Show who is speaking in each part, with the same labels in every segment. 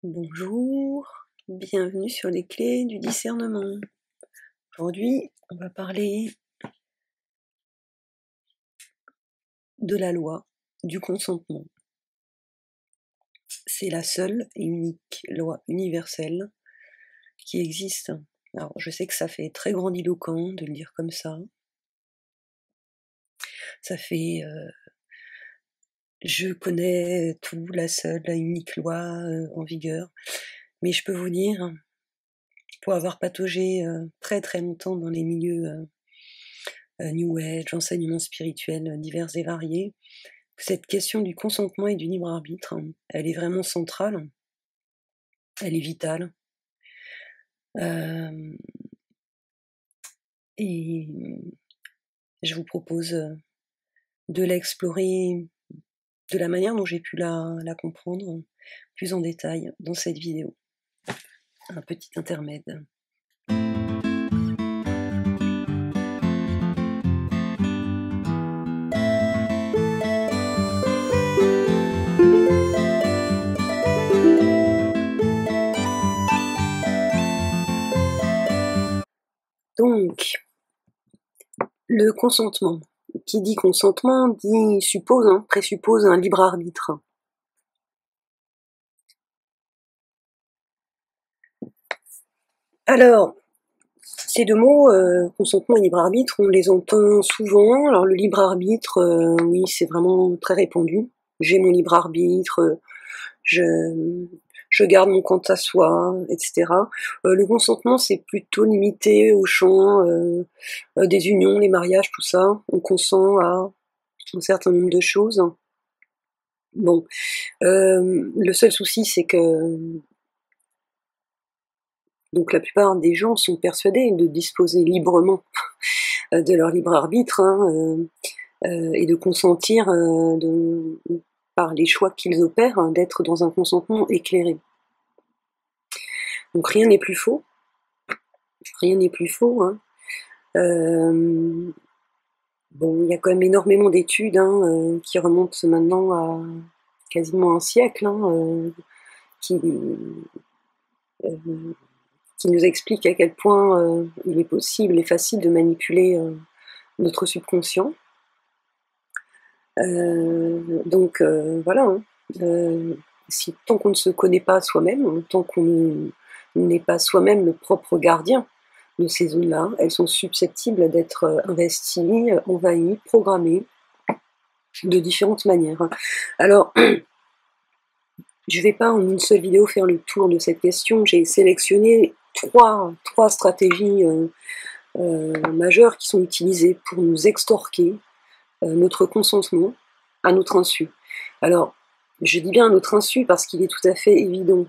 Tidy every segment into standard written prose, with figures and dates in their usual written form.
Speaker 1: Bonjour, bienvenue sur les clés du discernement. Aujourd'hui, on va parler de la loi du consentement. C'est la seule et unique loi universelle qui existe. Alors, je sais que ça fait très grandiloquent de le dire comme ça. Ça fait je connais tout, la seule, la unique loi en vigueur. Mais je peux vous dire, pour avoir pataugé très très longtemps dans les milieux New Age, enseignements spirituels divers et variés, cette question du consentement et du libre arbitre, elle est vraiment centrale, elle est vitale. Et je vous propose de l'explorer de la manière dont j'ai pu la comprendre plus en détail dans cette vidéo. Un petit intermède. Donc, le consentement. Qui dit consentement dit présuppose un libre arbitre. Alors, ces deux mots, consentement et libre arbitre, on les entend souvent. Alors le libre arbitre, oui, c'est vraiment très répandu. J'ai mon libre arbitre, je garde mon quant à soi, etc. Le consentement, c'est plutôt limité au champ des unions, les mariages, tout ça. On consent à un certain nombre de choses. Bon, le seul souci, c'est que donc la plupart des gens sont persuadés de disposer librement de leur libre arbitre et de consentir par les choix qu'ils opèrent, d'être dans un consentement éclairé. Donc rien n'est plus faux, rien n'est plus faux. Bon, il y a quand même énormément d'études qui remontent maintenant à quasiment un siècle, qui nous expliquent à quel point il est possible et facile de manipuler notre subconscient. Donc voilà, tant qu'on ne se connaît pas soi-même, tant qu'on n'est pas soi-même le propre gardien de ces zones-là, elles sont susceptibles d'être investies, envahies, programmées de différentes manières. Alors, je ne vais pas en une seule vidéo faire le tour de cette question. J'ai sélectionné trois stratégies majeures qui sont utilisées pour nous extorquer notre consentement à notre insu. Alors, je dis bien à notre insu parce qu'il est tout à fait évident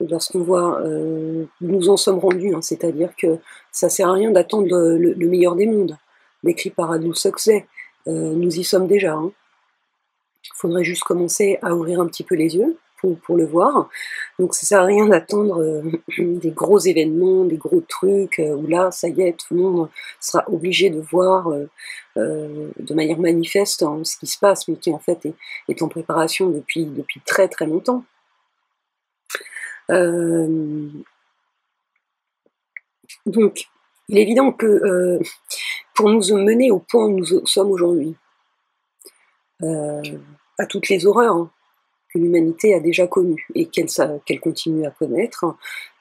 Speaker 1: lorsqu'on voit où nous en sommes rendus, c'est-à-dire que ça sert à rien d'attendre le meilleur des mondes, décrit par Aldous Huxley. Nous y sommes déjà. Il faudrait juste commencer à ouvrir un petit peu les yeux pour le voir. Donc ça sert à rien d'attendre des gros événements, des gros trucs, où là, ça y est, tout le monde sera obligé de voir de manière manifeste ce qui se passe, mais qui en fait est en préparation depuis très très longtemps. Donc, il est évident que pour nous mener au point où nous sommes aujourd'hui, à toutes les horreurs que l'humanité a déjà connues et qu'elle continue à connaître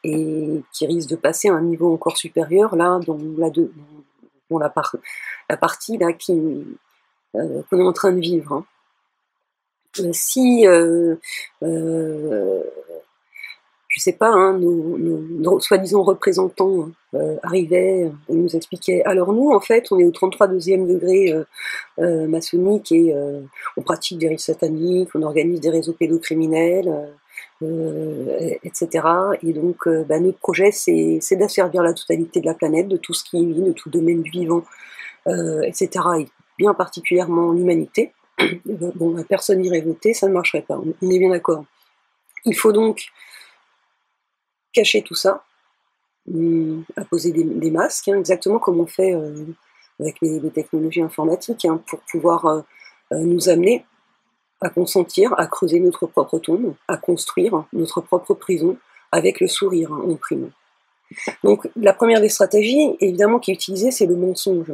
Speaker 1: et qui risque de passer à un niveau encore supérieur là dans la partie là qu'on est en train de vivre. Si je sais pas, nos soi-disant représentants arrivaient et nous expliquaient. Alors nous, en fait, on est au 33e degré maçonnique et on pratique des rites sataniques, on organise des réseaux pédocriminels, etc. Et donc, notre projet, c'est d'asservir la totalité de la planète, de tout ce qui vit, de tout domaine du vivant, etc. Et bien particulièrement l'humanité. Bon, personne n'irait voter, ça ne marcherait pas, on est bien d'accord. Il faut donc cacher tout ça, à poser des masques, exactement comme on fait avec les technologies informatiques, pour pouvoir nous amener à consentir, à creuser notre propre tombe, à construire notre propre prison avec le sourire en prime. Donc la première des stratégies, évidemment, qui est utilisée, c'est le mensonge.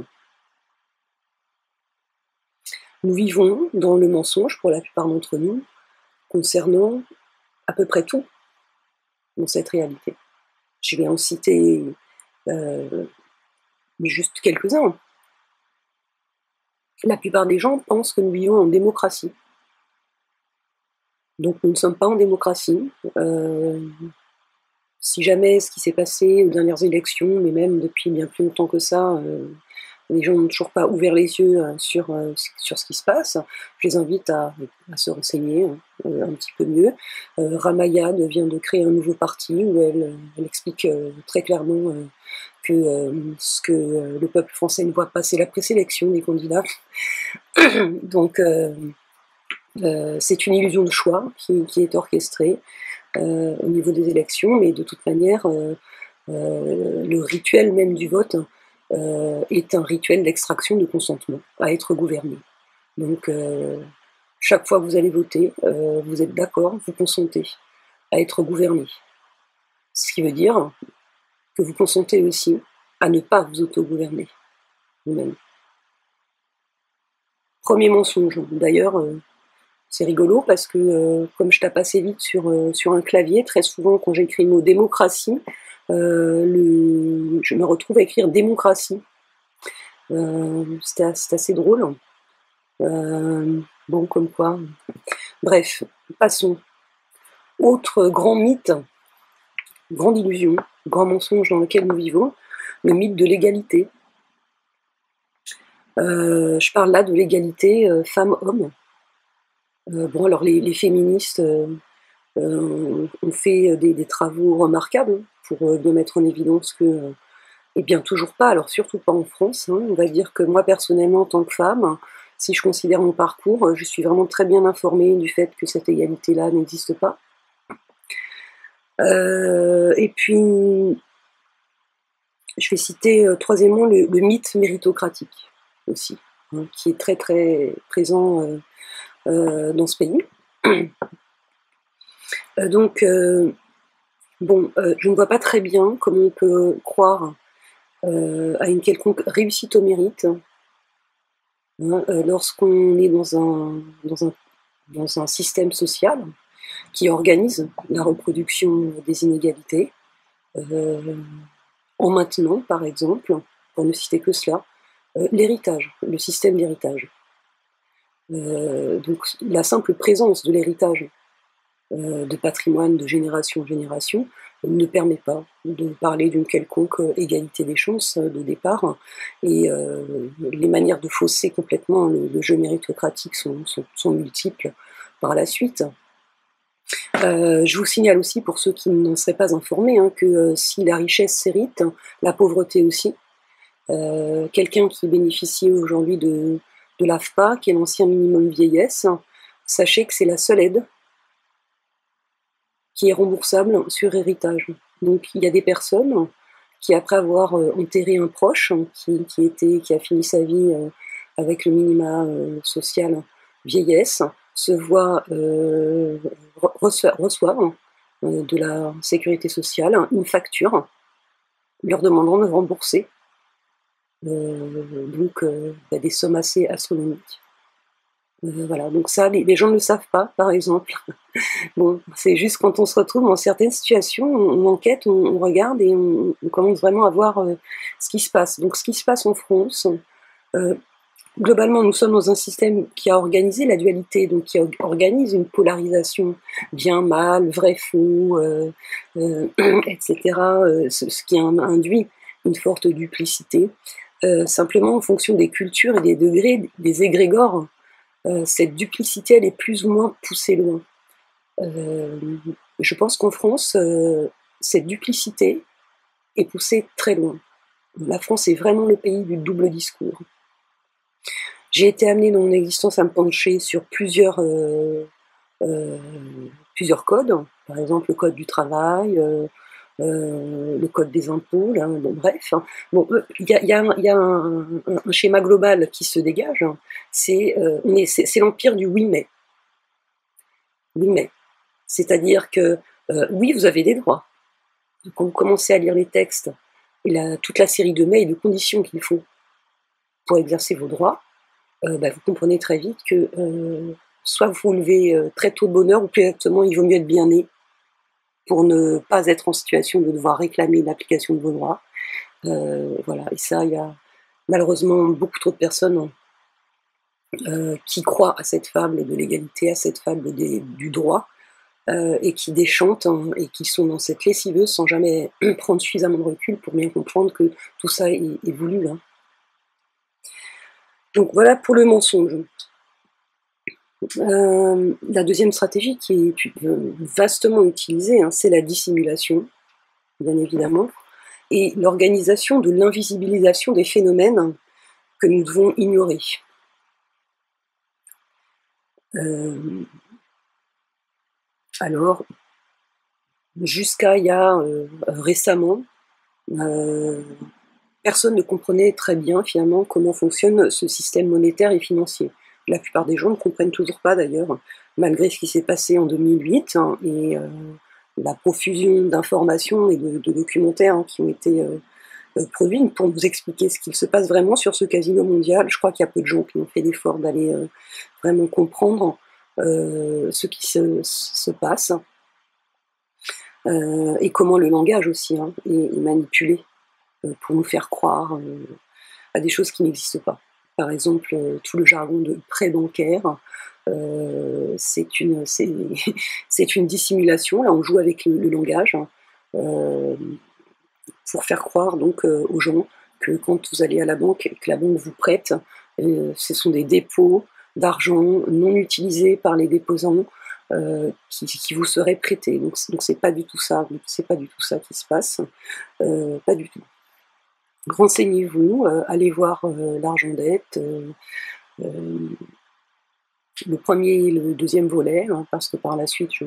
Speaker 1: Nous vivons dans le mensonge, pour la plupart d'entre nous, concernant à peu près tout dans cette réalité. Je vais en citer juste quelques-uns. La plupart des gens pensent que nous vivons en démocratie. Donc nous ne sommes pas en démocratie. Si jamais ce qui s'est passé aux dernières élections, mais même depuis bien plus longtemps que ça, les gens n'ont toujours pas ouvert les yeux sur ce qui se passe, je les invite à se renseigner un petit peu mieux. Ramayad vient de créer un nouveau parti où elle explique très clairement que ce que le peuple français ne voit pas, c'est la présélection des candidats. Donc c'est une illusion de choix qui est orchestrée au niveau des élections, mais de toute manière, le rituel même du vote est un rituel d'extraction de consentement à être gouverné. Donc, chaque fois que vous allez voter, vous êtes d'accord, vous consentez à être gouverné. Ce qui veut dire que vous consentez aussi à ne pas vous auto-gouverner vous-même. Premier mensonge. D'ailleurs, c'est rigolo parce que comme je tape assez vite sur un clavier, très souvent quand j'écris le mot démocratie, je me retrouve à écrire démocratie. C'est assez drôle. Bon, comme quoi. Bref, passons. Autre grand mythe, grande illusion, grand mensonge dans lequel nous vivons, le mythe de l'égalité. Je parle là de l'égalité femmes-hommes. Bon, alors les féministes ont fait des travaux remarquables pour bien mettre en évidence que, eh bien, toujours pas, alors surtout pas en France. On va dire que moi, personnellement, en tant que femme, si je considère mon parcours, je suis vraiment très bien informée du fait que cette égalité-là n'existe pas. Et puis, je vais citer troisièmement le mythe méritocratique aussi, qui est très très présent dans ce pays. Donc, bon, je ne vois pas très bien comment on peut croire à une quelconque réussite au mérite lorsqu'on est dans un système social qui organise la reproduction des inégalités, en maintenant, par exemple, pour ne citer que cela, l'héritage, le système d'héritage. Donc la simple présence de l'héritage de patrimoine de génération en génération ne permet pas de parler d'une quelconque égalité des chances de départ, et les manières de fausser complètement le jeu méritocratique sont multiples par la suite. Je vous signale aussi, pour ceux qui n'en seraient pas informés, que si la richesse s'hérite, la pauvreté aussi. Quelqu'un qui bénéficie aujourd'hui de l'AFPA, qui est l'ancien minimum vieillesse, sachez que c'est la seule aide qui est remboursable sur héritage. Donc il y a des personnes qui, après avoir enterré un proche qui a fini sa vie avec le minima social vieillesse, reçoivent de la sécurité sociale une facture leur demandant de rembourser des sommes assez astronomiques. Voilà, donc ça, les gens ne le savent pas, par exemple. Bon, c'est juste quand on se retrouve dans certaines situations, on enquête, on regarde et on commence vraiment à voir ce qui se passe. Donc ce qui se passe en France, globalement, nous sommes dans un système qui a organisé la dualité, donc qui organise une polarisation bien-mal, vrai-faux, etc., ce qui induit une forte duplicité. Simplement, en fonction des cultures et des degrés, des égrégores, cette duplicité, elle est plus ou moins poussée loin. Je pense qu'en France, cette duplicité est poussée très loin. La France est vraiment le pays du double discours. J'ai été amenée dans mon existence à me pencher sur plusieurs codes, par exemple le code du travail, le code des impôts, là, bon, bref. Bon, il y a un schéma global qui se dégage, c'est l'empire du oui mais. Oui, mais. C'est-à-dire que, oui, vous avez des droits. Quand vous commencez à lire les textes et toute la série de mais et de conditions qu'il faut pour exercer vos droits, vous comprenez très vite que soit vous vous levez très tôt de bonne heure, ou plus exactement, il vaut mieux être bien né pour ne pas être en situation de devoir réclamer l'application de vos droits. Voilà, et ça, il y a malheureusement beaucoup trop de personnes qui croient à cette fable de l'égalité, à cette fable du droit, et qui déchantent, hein, et qui sont dans cette lessiveuse sans jamais prendre suffisamment de recul pour bien comprendre que tout ça est voulu. Hein. Donc voilà pour le mensonge. La deuxième stratégie qui est vastement utilisée, hein, c'est la dissimulation, bien évidemment, et l'organisation de l'invisibilisation des phénomènes que nous devons ignorer. Alors, jusqu'à il y a récemment, personne ne comprenait très bien finalement comment fonctionne ce système monétaire et financier. La plupart des gens ne comprennent toujours pas d'ailleurs, malgré ce qui s'est passé en 2008 hein, et la profusion d'informations et de documentaires hein, qui ont été produits pour nous expliquer ce qu'il se passe vraiment sur ce casino mondial. Je crois qu'il y a peu de gens qui ont fait l'effort d'aller vraiment comprendre ce qui se passe et comment le langage aussi hein, est manipulé pour nous faire croire à des choses qui n'existent pas. Par exemple, tout le jargon de prêt bancaire, c'est une, c'est une dissimulation. Là, on joue avec le langage pour faire croire donc aux gens que quand vous allez à la banque et que la banque vous prête, ce sont des dépôts d'argent non utilisés par les déposants qui vous seraient prêtés. Donc c'est pas du tout ça. C'est pas du tout ça qui se passe. Pas du tout. Renseignez-vous, allez voir l'argent-dette, le premier et le deuxième volet, hein, parce que par la suite, je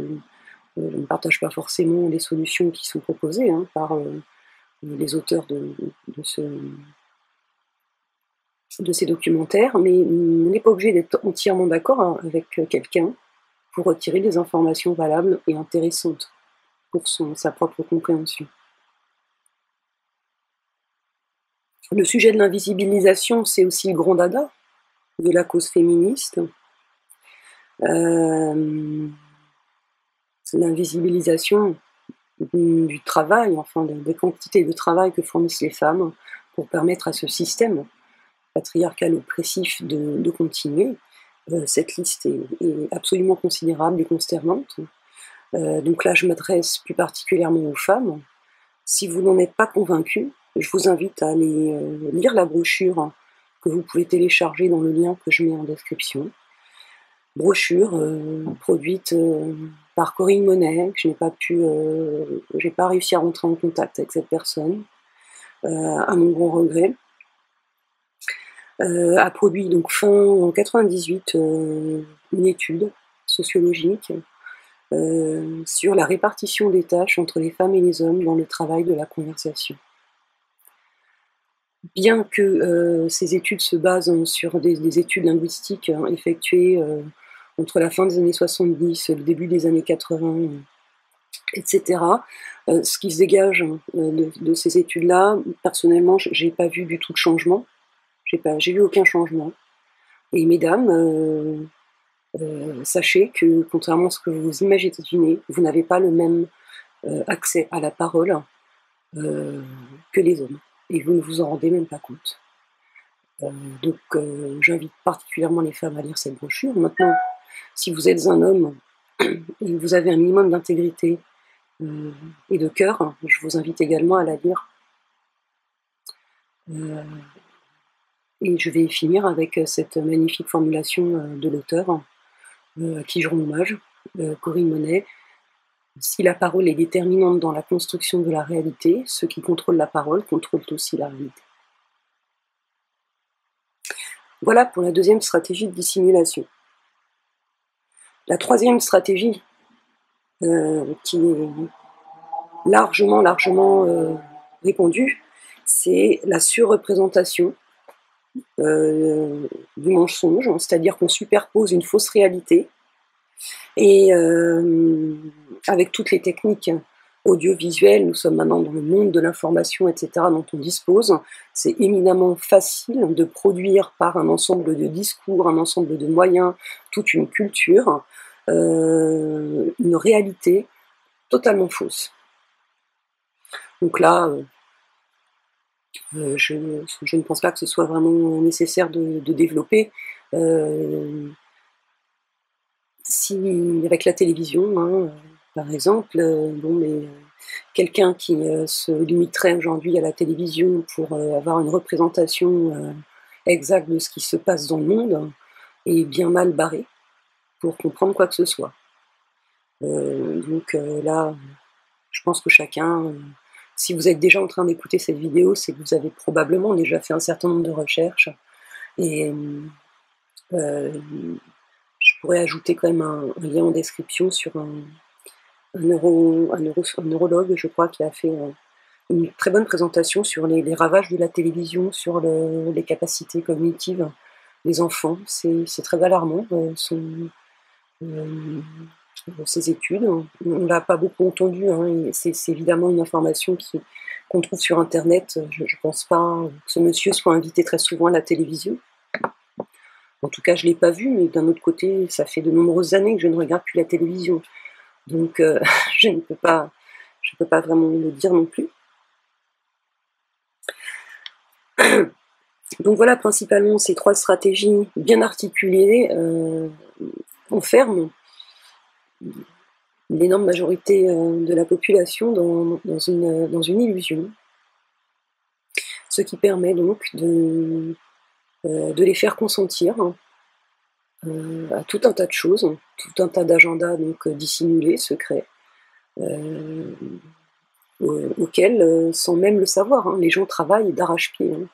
Speaker 1: ne partage pas forcément les solutions qui sont proposées hein, par les auteurs de ces documentaires, mais on n'est pas obligé d'être entièrement d'accord hein, avec quelqu'un pour retirer des informations valables et intéressantes pour sa propre compréhension. Le sujet de l'invisibilisation, c'est aussi le grand dada de la cause féministe. L'invisibilisation du travail, enfin des quantités de travail que fournissent les femmes pour permettre à ce système patriarcal oppressif de continuer. Cette liste est absolument considérable et consternante. Donc là, je m'adresse plus particulièrement aux femmes. Si vous n'en êtes pas convaincus, je vous invite à aller lire la brochure que vous pouvez télécharger dans le lien que je mets en description. Brochure produite par Corinne Monet, que j'ai pas réussi à rentrer en contact avec cette personne, à mon grand regret. A produit donc fin en 98 une étude sociologique sur la répartition des tâches entre les femmes et les hommes dans le travail de la conversation. Bien que ces études se basent sur des études linguistiques hein, effectuées entre la fin des années 70 et le début des années 80, etc., ce qui se dégage de ces études-là, personnellement, j'ai pas vu du tout de changement. J'ai vu aucun changement. Et mesdames, sachez que, contrairement à ce que vous imaginez, vous n'avez pas le même accès à la parole que les hommes. Et vous ne vous en rendez même pas compte. Donc j'invite particulièrement les femmes à lire cette brochure. Maintenant, si vous êtes un homme et que vous avez un minimum d'intégrité et de cœur, je vous invite également à la lire. Et je vais finir avec cette magnifique formulation de l'auteur, à qui je rends hommage, Corinne Monet. Si la parole est déterminante dans la construction de la réalité, ceux qui contrôlent la parole contrôlent aussi la réalité. Voilà pour la deuxième stratégie de dissimulation. La troisième stratégie, qui est largement répandue, c'est la surreprésentation du mensonge, c'est-à-dire qu'on superpose une fausse réalité Et avec toutes les techniques audiovisuelles, nous sommes maintenant dans le monde de l'information, etc., dont on dispose. C'est éminemment facile de produire par un ensemble de discours, un ensemble de moyens, toute une culture, une réalité totalement fausse. Donc là, je ne pense pas que ce soit vraiment nécessaire de développer. Si avec la télévision, hein, par exemple, quelqu'un qui se limiterait aujourd'hui à la télévision pour avoir une représentation exacte de ce qui se passe dans le monde est bien mal barré pour comprendre quoi que ce soit. Là, je pense que chacun, si vous êtes déjà en train d'écouter cette vidéo, c'est que vous avez probablement déjà fait un certain nombre de recherches. Et je pourrais ajouter quand même un lien en description sur un neurologue, je crois, qui a fait une très bonne présentation sur les ravages de la télévision, sur les capacités cognitives des enfants. C'est très alarmant, ces études. On ne l'a pas beaucoup entendu, hein, c'est évidemment une information qu'on trouve sur Internet. Je ne pense pas que ce monsieur soit invité très souvent à la télévision. En tout cas, je ne l'ai pas vu, mais d'un autre côté, ça fait de nombreuses années que je ne regarde plus la télévision. Donc, je ne peux pas vraiment le dire non plus. Donc voilà, principalement, ces 3 stratégies bien articulées enferment l'énorme majorité de la population dans une illusion. Ce qui permet donc de les faire consentir à tout un tas de choses, tout un tas d'agendas donc dissimulés, secrets, auxquels, sans même le savoir, hein, les gens travaillent d'arrache-pied, hein,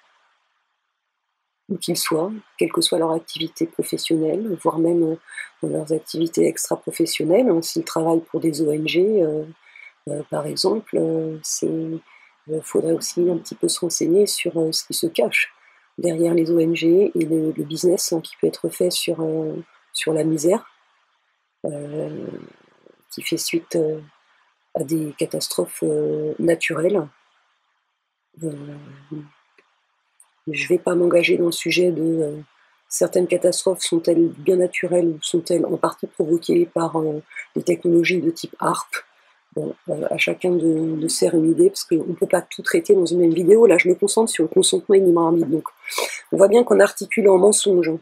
Speaker 1: où qu'ils soient, quelle que soit leur activité professionnelle, voire même dans leurs activités extra-professionnelles. Hein, s'ils travaillent pour des ONG, par exemple, faudrait aussi un petit peu se renseigner sur ce qui se cache derrière les ONG et le business, hein, qui peut être fait sur la misère, qui fait suite à des catastrophes naturelles. Je ne vais pas m'engager dans le sujet de certaines catastrophes sont-elles bien naturelles ou sont-elles en partie provoquées par des technologies de type HARP. Bon, à chacun de se faire une idée, parce qu'on ne peut pas tout traiter dans une même vidéo. Là, je me concentre sur le consentement et le libre arbitre. Donc, on voit bien qu'en articulant mensonge,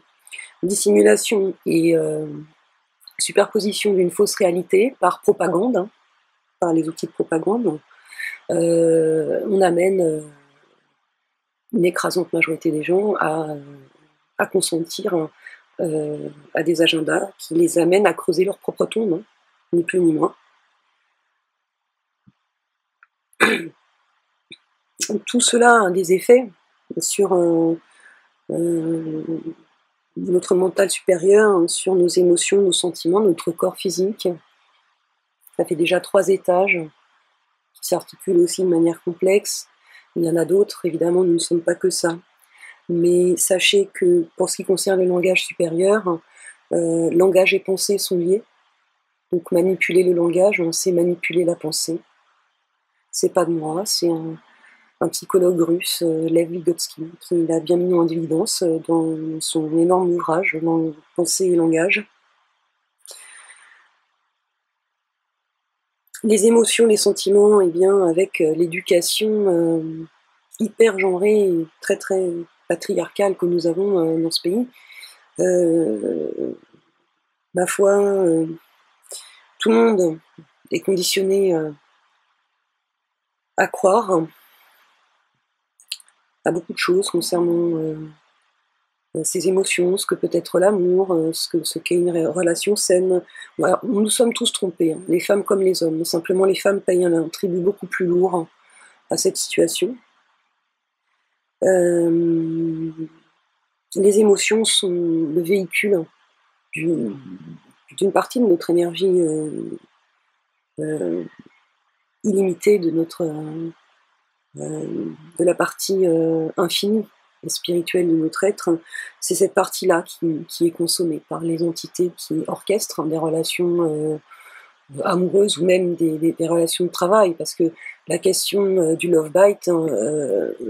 Speaker 1: dissimulation et superposition d'une fausse réalité par propagande, hein, par les outils de propagande, on amène une écrasante majorité des gens à consentir à des agendas qui les amènent à creuser leur propre tombe, hein, ni plus ni moins. Tout cela a des effets sur notre mental supérieur, sur nos émotions, nos sentiments, notre corps physique. Ça fait déjà 3 étages qui s'articulent aussi de manière complexe. Il y en a d'autres, évidemment, nous ne sommes pas que ça. Mais sachez que pour ce qui concerne le langage supérieur, langage et pensée sont liés. Donc manipuler le langage, c'est manipuler la pensée. C'est pas de moi, c'est un psychologue russe, Lev Vygotsky, qui l'a bien mis en évidence dans son énorme ouvrage, dans Pensée et langage. Les émotions, les sentiments, eh bien, avec l'éducation hyper genrée et très très patriarcale que nous avons dans ce pays, ma foi, tout le monde est conditionné à croire à beaucoup de choses concernant ses émotions, ce que peut être l'amour, ce qu'est une relation saine. Voilà, nous sommes tous trompés, hein, les femmes comme les hommes. Simplement, les femmes payent un tribut beaucoup plus lourd à cette situation. Les émotions sont le véhicule d'une partie de notre énergie illimitée, de la partie infinie spirituelle de notre être, c'est cette partie-là qui est consommée par les entités qui orchestrent des relations amoureuses ou même des relations de travail. Parce que la question du love bite, hein,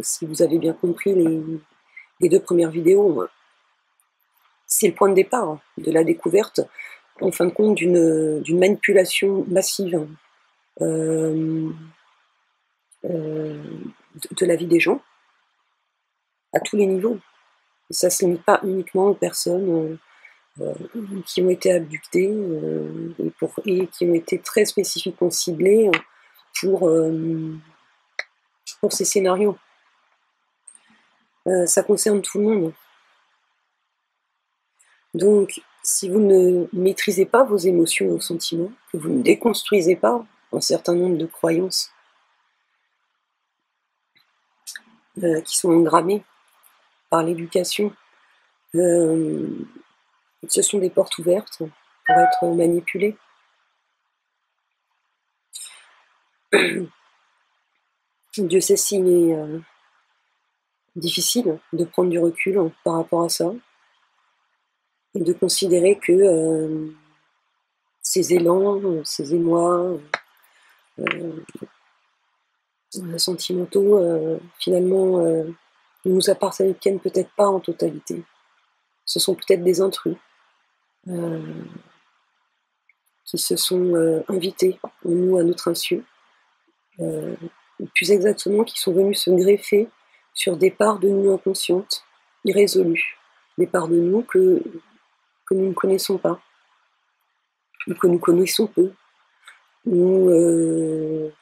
Speaker 1: si vous avez bien compris les 2 premières vidéos, c'est le point de départ de la découverte, en fin de compte, d'une manipulation massive de la vie des gens, à tous les niveaux. Ça ne se limite pas uniquement aux personnes qui ont été abductées et qui ont été très spécifiquement ciblées pour, pour ces scénarios. Ça concerne tout le monde. Donc, si vous ne maîtrisez pas vos émotions et vos sentiments, que vous ne déconstruisez pas un certain nombre de croyances qui sont engrammées par l'éducation, ce sont des portes ouvertes pour être manipulées. Dieu sait s'il est difficile de prendre du recul par rapport à ça et de considérer que ces élans, ces émois sentimentaux, finalement, ne nous appartiennent peut-être pas en totalité. Ce sont peut-être des intrus qui se sont invités en nous à notre insu, ou plus exactement qui sont venus se greffer sur des parts de nous inconscientes, irrésolues, des parts de nous que nous ne connaissons pas, ou que nous connaissons peu, ou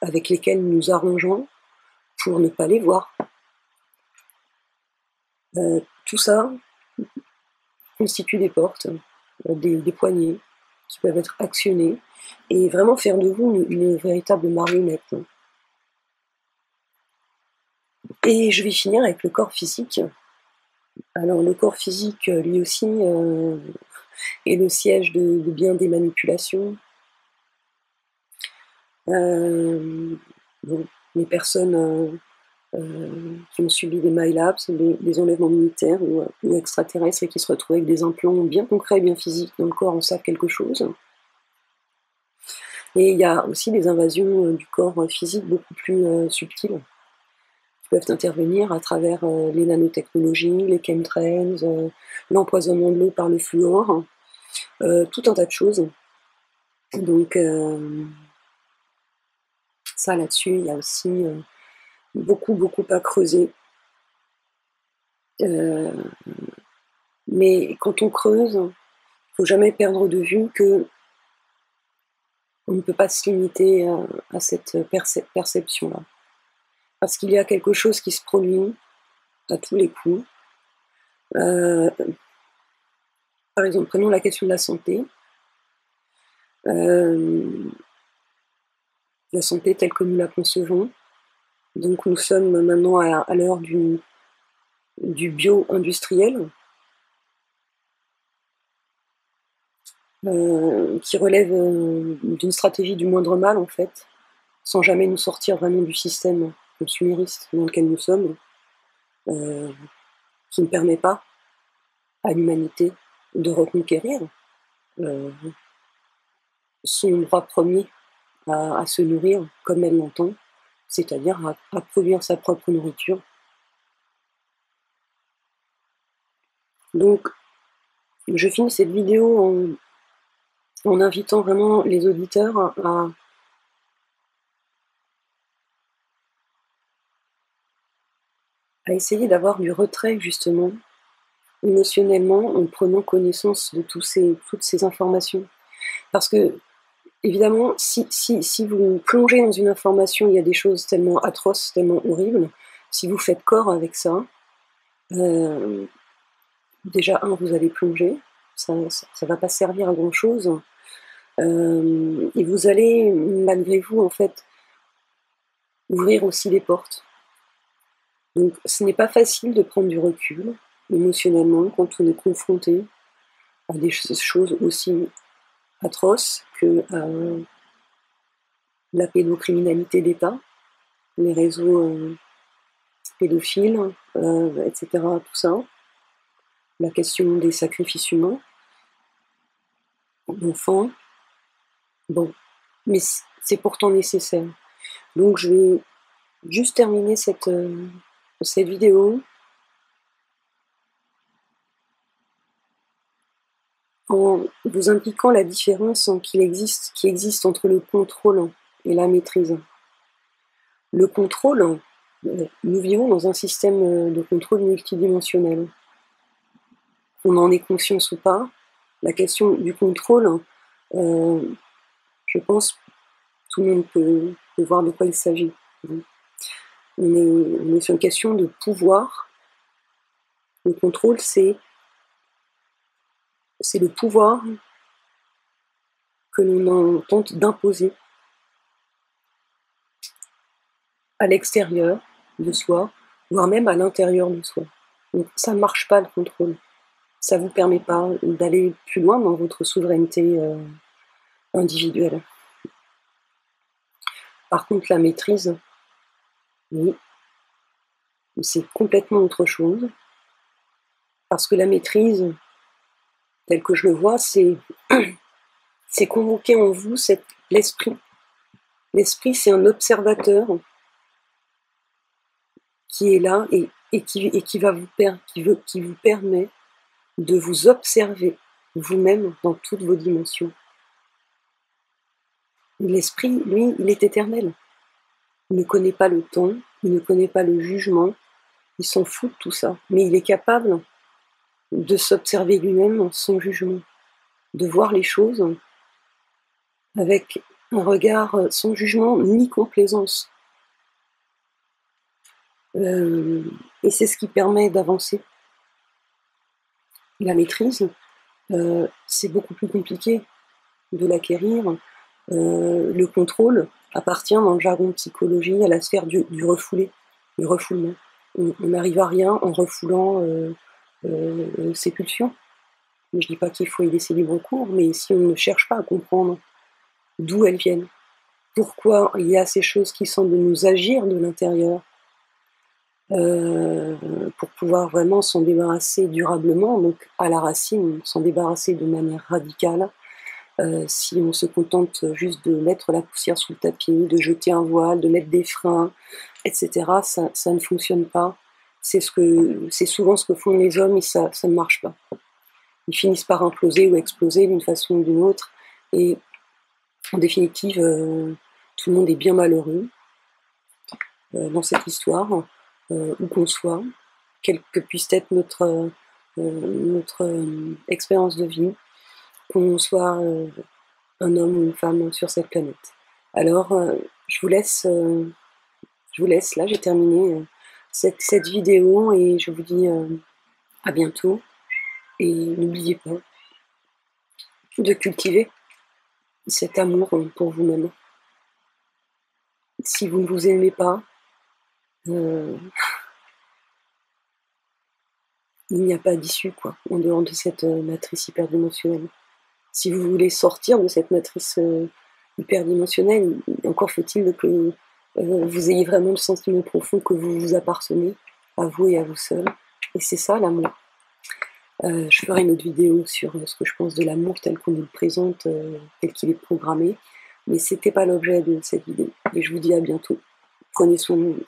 Speaker 1: avec lesquelles nous nous arrangeons pour ne pas les voir. Tout ça constitue des portes, des poignées qui peuvent être actionnées et vraiment faire de vous une véritable marionnette. Et je vais finir avec le corps physique. Alors le corps physique, lui aussi, est le siège de bien des manipulations. Bon, les personnes qui ont subi des MILABS, des enlèvements militaires ou extraterrestres et qui se retrouvent avec des implants bien concrets, bien physiques dans le corps, en savent quelque chose. Et il y a aussi des invasions du corps physique beaucoup plus subtiles, qui peuvent intervenir à travers les nanotechnologies, les chemtrails, l'empoisonnement de l'eau par le fluor, tout un tas de choses. Donc ça, là-dessus, il y a aussi beaucoup à creuser. Mais quand on creuse, il ne faut jamais perdre de vue que on ne peut pas se limiter à cette perception-là. Parce qu'il y a quelque chose qui se produit à tous les coups. Par exemple, prenons la question de la santé. La santé telle que nous la concevons. Donc nous sommes maintenant à l'heure du bio-industriel, qui relève d'une stratégie du moindre mal, en fait, sans jamais nous sortir vraiment du système consumériste dans lequel nous sommes, qui ne permet pas à l'humanité de reconquérir son droit premier à se nourrir comme elle l'entend, c'est-à-dire à produire sa propre nourriture. Donc, je finis cette vidéo en invitant vraiment les auditeurs à essayer d'avoir du retrait, justement, émotionnellement, en prenant connaissance de toutes ces informations. Parce que, évidemment, si vous plongez dans une information, il y a des choses tellement atroces, tellement horribles, si vous faites corps avec ça, déjà, vous allez plonger, ça va pas servir à grand-chose, et vous allez, malgré vous, en fait, ouvrir aussi des portes. Donc, ce n'est pas facile de prendre du recul, émotionnellement, quand on est confronté à des choses aussi atroces que la pédocriminalité d'État, les réseaux pédophiles, etc., tout ça. La question des sacrifices humains, d'enfants. Bon, mais c'est pourtant nécessaire. Donc je vais juste terminer cette vidéo en vous indiquant la différence qui existe entre le contrôle et la maîtrise. Le contrôle, nous vivons dans un système de contrôle multidimensionnel. On en est conscience ou pas, la question du contrôle, je pense tout le monde peut voir de quoi il s'agit. On est sur une question de pouvoir. Le contrôle, c'est le pouvoir que l'on tente d'imposer à l'extérieur de soi, voire même à l'intérieur de soi. Donc ça ne marche pas, le contrôle. Ça ne vous permet pas d'aller plus loin dans votre souveraineté individuelle. Par contre, la maîtrise, oui, c'est complètement autre chose. Parce que la maîtrise, telle que je le vois, c'est convoquer en vous l'esprit. L'esprit, c'est un observateur qui est là et qui vous permet de vous observer vous-même dans toutes vos dimensions. L'esprit, lui, il est éternel. Il ne connaît pas le temps, il ne connaît pas le jugement, il s'en fout de tout ça. Mais il est capable de s'observer lui-même sans jugement, de voir les choses avec un regard sans jugement ni complaisance. Et c'est ce qui permet d'avancer. La maîtrise, c'est beaucoup plus compliqué de l'acquérir. Le contrôle appartient dans le jargon de psychologie à la sphère du refoulé, du refoulement. On n'arrive à rien en refoulant ses pulsions. Je ne dis pas qu'il faut y laisser libre cours, mais si on ne cherche pas à comprendre d'où elles viennent, pourquoi il y a ces choses qui semblent nous agir de l'intérieur, pour pouvoir vraiment s'en débarrasser durablement, donc à la racine, s'en débarrasser de manière radicale. Si on se contente juste de mettre la poussière sous le tapis, de jeter un voile, de mettre des freins, etc., ça ne fonctionne pas. C'est souvent ce que font les hommes et ça ne marche pas. Ils finissent par imploser ou exploser d'une façon ou d'une autre. Et en définitive, tout le monde est bien malheureux dans cette histoire, où qu'on soit, quelle que puisse être notre expérience de vie, qu'on soit un homme ou une femme sur cette planète. Alors, je vous laisse là, j'ai terminé cette vidéo et je vous dis à bientôt. Et n'oubliez pas de cultiver cet amour pour vous-même. Si vous ne vous aimez pas, il n'y a pas d'issue, quoi, en dehors de cette matrice hyperdimensionnelle. Si vous voulez sortir de cette matrice hyperdimensionnelle, encore faut-il que vous ayez vraiment le sentiment profond que vous vous appartenez à vous et à vous seul. Et c'est ça l'amour. Je ferai une autre vidéo sur ce que je pense de l'amour tel qu'on nous le présente, tel qu'il est programmé. Mais c'était pas l'objet de cette vidéo. Et je vous dis à bientôt. Prenez soin de vous.